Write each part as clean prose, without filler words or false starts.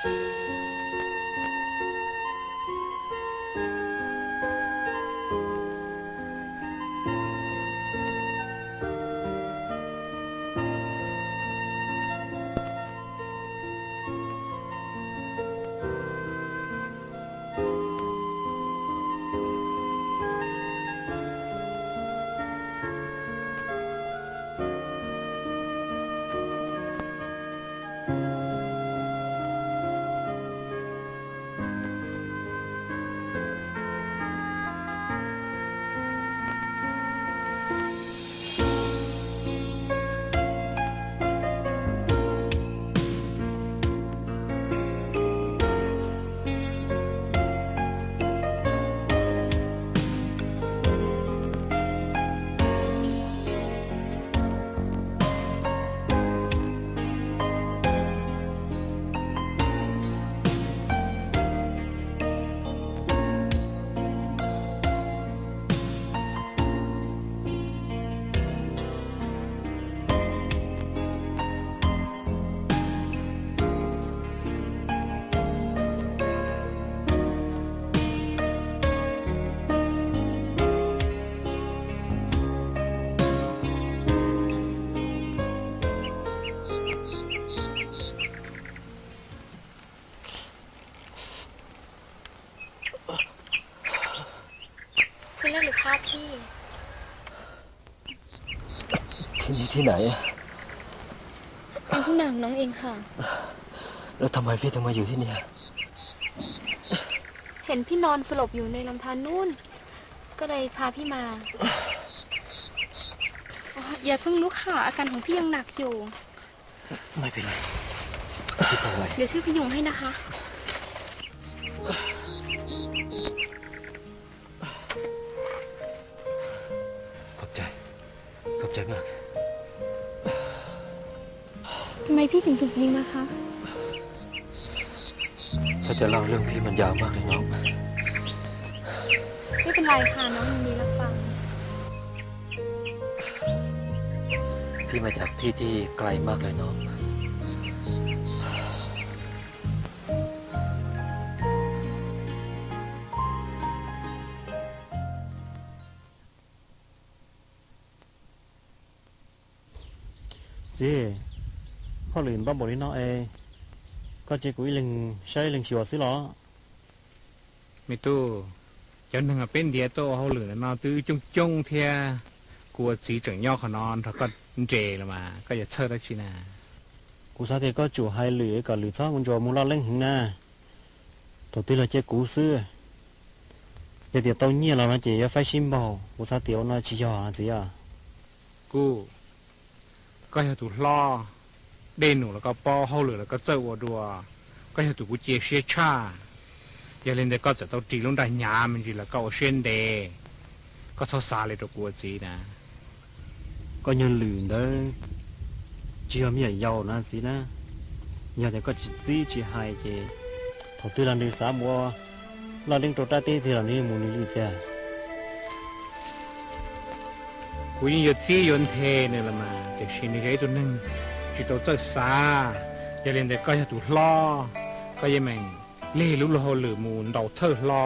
เป็นเรื่องหรือคะพี่ ที่นี่ที่ไหนอะ เป็นผู้นางน้องเองค่ะ แล้วทำไมพี่ถึงมาอยู่ที่นี่ เห็นพี่นอนสลบอยู่ในลำธารนู่น ก็เลยพาพี่มาอ๋ออย่าเพิ่งลุกค่ะ อาการของพี่ยังหนักอยู่ ไม่เป็นไรพี่เป็นไร เดี๋ยวช่วยพยุงให้นะคะ ขอบใจขอบใจมาก ทำไมพี่ถึงถูกยิงนะคะ ถ้าจะเล่าเรื่องพี่มันยาวมากเลยน้อง ไม่เป็นไรค่ะน้องยินดีรับฟัง พี่มาจากที่ที่ไกลมากเลยน้องจีพ่อหลืนต้องบอกนี่น้องเอก็เจ๊กุ้ยลึงใช้ลึงชิวซื้อหรอ ไม่ตู้จนถึงเป็นเดียโตเขาเหลือมาตื้อจงเทียกลัวสีจังย่อขนอนเขาก็เจละมาก็อย่าเชิดได้ชินา กูซาเทก็จู่ให้หลือก็หลือซ้อมึงจอมึงรอเล่งหึงนะตัวที่เราเจ๊กูซื้อเดี๋ยวตอนนี้เราเจ๊ไฟชิมบอกูซาเตียวน่าชี้ยอจีอ่ะ กูก็อย่าถูกล่อเดนหนูแล้วก็ป้อเขาเหลือแล้วก็เจ้าวัวดัวก็อย่าถูกกูเจี๊ยเชี่ยชาอย่าเล่นแต่ก็จะต้องจีลงได้ยามันจีแล้วก็เช่นเดก็ชอบซาเลยตัวกูจีนะ ก็ยังหลือเด้อจีอ่ะมีอะไรนะสินะอย่าแต่ก็จีจีให้เจ๊ตัวที่เราเนี่ยสามวัวเราเล่นตัวตาเต้ที่เราเนี่ยมูนี่ลิจ้า กูยังอยู่ที่ยนเทเนี่ยละมาแต่ชินในใจตัวนึงที่ตัวเจ้าซาอย่าเล่นแต่ก็อย่าถูกล่อก็ยังแม่งเล่ลุกเขาเหลือมูลดอกเธอล่อ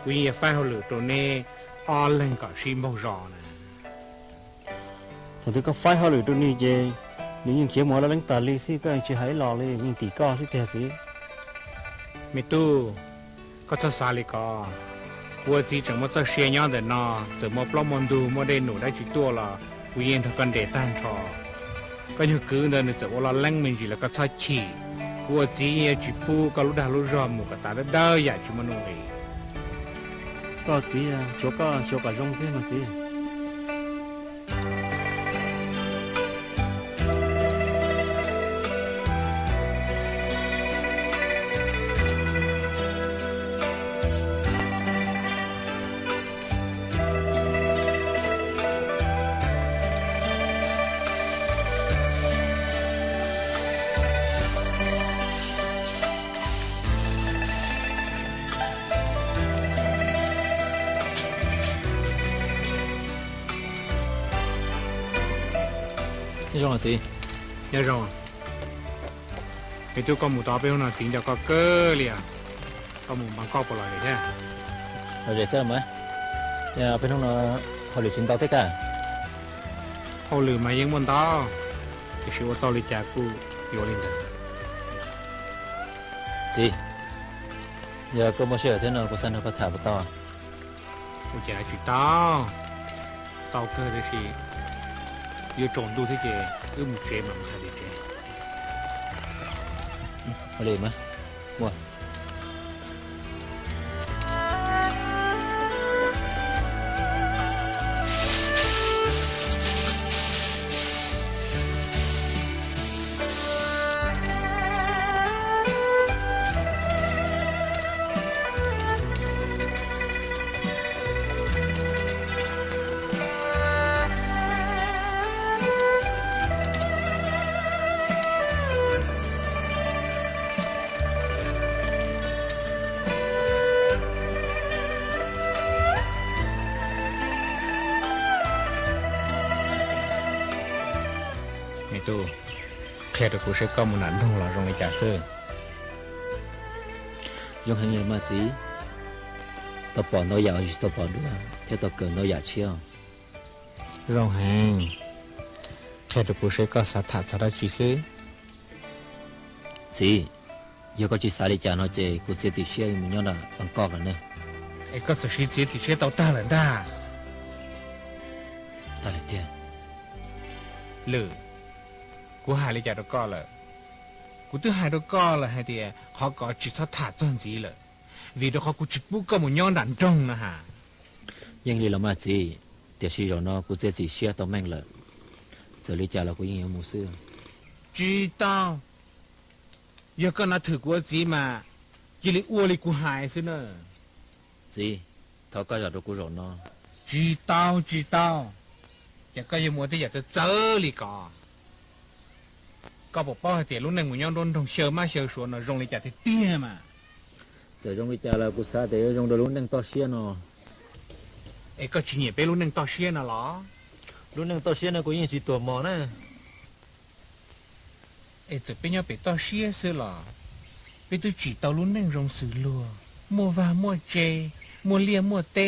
กูยังไฟเขาเหลือตัวนี้ออนเล่นกับชิมบอกรอนะ thằng thứ có phải họ lựa tôi như vậy nếu như kiếm mỗi là đánh tà li xí các anh chỉ hãy lò li nhưng tỷ co xí theo xí ไม่ตู้ก็จะซาลิกอวัวจีจังว่าจะเชียร์ย้อนแต่นอจะมาปล้อมมันดูมาได้หนูได้จุดตัวละกูยังทำกันเดตันทอก็ยังกืนเดินจะว่าเราเล่งมันจีแล้วก็ชอบฉี่วัวจียังจีพูก็รู้ดารู้รอมหมูกตาได้ได้อยากจุมันเลย có gì à chỗ cả rong xí mà gì นี่รองสิ ยังรอ mẹ tôi có một tao bây giờ tính cho có cơ liền có một bằng cọp lại đấy rồi để chơi mới nhà bên trong nó họ lựa chọn tao thế cả họ lừa mà những món tao thì sự tao lấy trả cú vô lên đấy gì giờ có một sự thế nào có sẵn nó có thả vào to cú trả chỉ tao tao cơ đấy thì yêu trộn đủ thế chứ cứ một chế mà một thằng đi chế họ lựa mà mua mẹ tôi khe được cú sẽ có một nạn đông là rong lấy trả sơ dùng hàng nhiều mà gì tao bỏ nó giàu gì tao bỏ nữa theo tao cần nó giàu chiêu rong hàng khe được cú sẽ có sát thả sát ra chỉ sơ gì giờ có chỉ xài để trả nó chơi cũng sẽ chỉ xe mình nhớ là bằng cọp rồi nè ấy có chỉ是自己些到大人的ta lại tiền lử cú hai lấy trả được co là cú thứ hai được co là hai thì họ có chỉ sát thả chân gì là vì đó họ cú chỉ bút có một nhon đạn trong nè hả nhưng đi làm mà gì thì khi rồi nó cũng sẽ chỉ xe tao mang lại giờ lấy trả là cũng như một xưa知道giờ con nó thử của gì mà chỉ lấy uo lấy cú hai xí nữa gì thao có rồi cũng rồi nó 知道知道giờ có yêu mua thì giờจะเจอ哩ก่อนก็บอกป้าเตี๋ยรุ่นหนึ่งหมู่ย้อนรุ่นทงเชื่อมาเชื่อส่วนน่ะรงเลยจะเตี้ยมา giờ trong lấy trả là cũng xa để trong đó luôn đang to xe nó ไอ้ก็จีเนี่ยไปรุ่นหนึ่งต่อเชียน่ะเหรอ luôn đang to xe nó cũng như chỉ tổ mò nè ไอ้จะเป็นยังไปต่อเชียซื้อเหรอไปตัวจีต่อรุ่นหนึ่งรงสื่อลัวมัววามัวเจมัวเลียมัวเต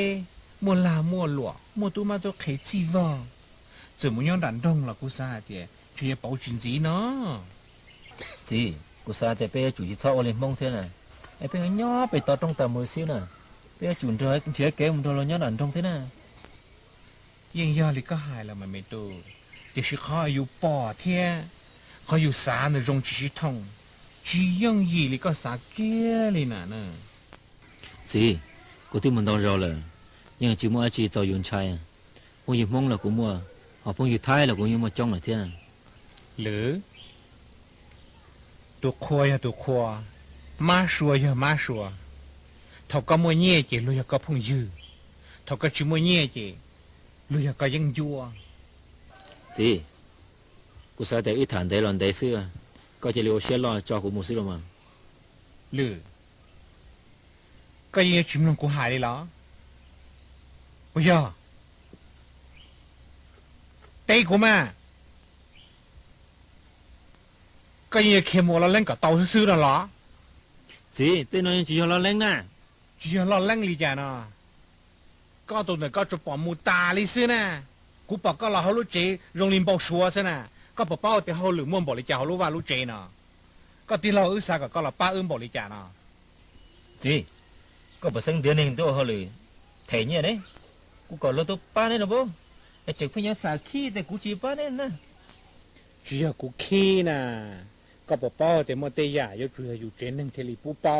มัวลามัวหลวมัวตัวมาตัวเขจีวอจะมุ่งย้อนดันดงละกูซาเตี๋ยช่วยเป่าจินจีเนาะ gì cũng xa để bây chủ chỉ cho lên mông thế này ai bây nhỏ bây to trong tầm mười xíu nè bây chủ rồi cũng chỉ kém một đôi lo nhỏ đàn trong thế nè ยังยอลิก็หายแล้วมันไม่ตัวเดี๋ยวเขาอายุปอเทียเขาอยู่สาในโรงจีชิทงจียังยี่ลิก็สาเกี้ยเลยน่ะเนอะ gì cũng thứ mình đâu rồi là nhưng chỉ mua chỉ cho dùng chai à mua dùng mông là cũng mua họ mua dùng thái là cũng như mua trong là thế này หรือตัวครัวยาตัวครัวมาชัวยามาชัวเขาก็มัวเงี้ยจีลุยก็พงยื้อเขาก็ชิมัวเงี้ยจีลุยก็ยังยัว gì cũng xa để ít thản để lần để xưa có chỉ liều xe lo cho cũng một xíu mà หรือก็ยังชิมลงกูหายเลยเหรอโอ้ยเต้กูมาก็ยังเขียนหมดแล้วเล่นกับเตาซื้อๆน่ะเหรอ gì tên nó chỉ cho nó lên nè จีนเราเล่นลีจานะก็ตัวเนี่ยก็จะปอมูตาลิซื้อนะกูบอกก็เราเขารู้เจโรงเรียนบอกชัวร์ซะนะก็บอกเป้าแต่เขาหรือม่วนบอกลิจาเขารู้ว่ารู้เจนะก็ที่เราอึสาก็เราป้าบอกลิจานะ gì có bữa sáng điện hình tôi họ lười thể nhẹ đấy cũng còn lo tôi ba đấy là bố để chừng phải nhớ xả khí để cũng chỉ ba đấy nè จีนกูขี้นะก็บอกเป้าแต่เมื่อเตยอยู่เพื่ออยู่เจนหนึ่งเทลีปูเป้า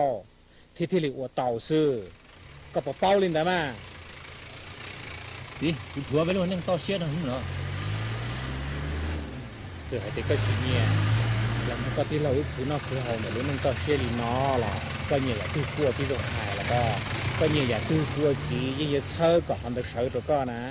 ที่เทลีอวดเต่าซื้อก็บอกเป้าลินได้มา gì cứ vừa với luôn đang to xe nó không nữa เสือแต่ก็จีเนี่ยแล้วมันก็ที่เราถือนอกคือเราเนี่ยรู้มันก็เชี่ยลีนอหรอก็เนี่ยแหละตู้กลัวที่ตรงหายแล้วก็เนี่ยอย่าตู้กลัวจียังจะเช่าก่อนทำแต่เช่าตัวก็นะ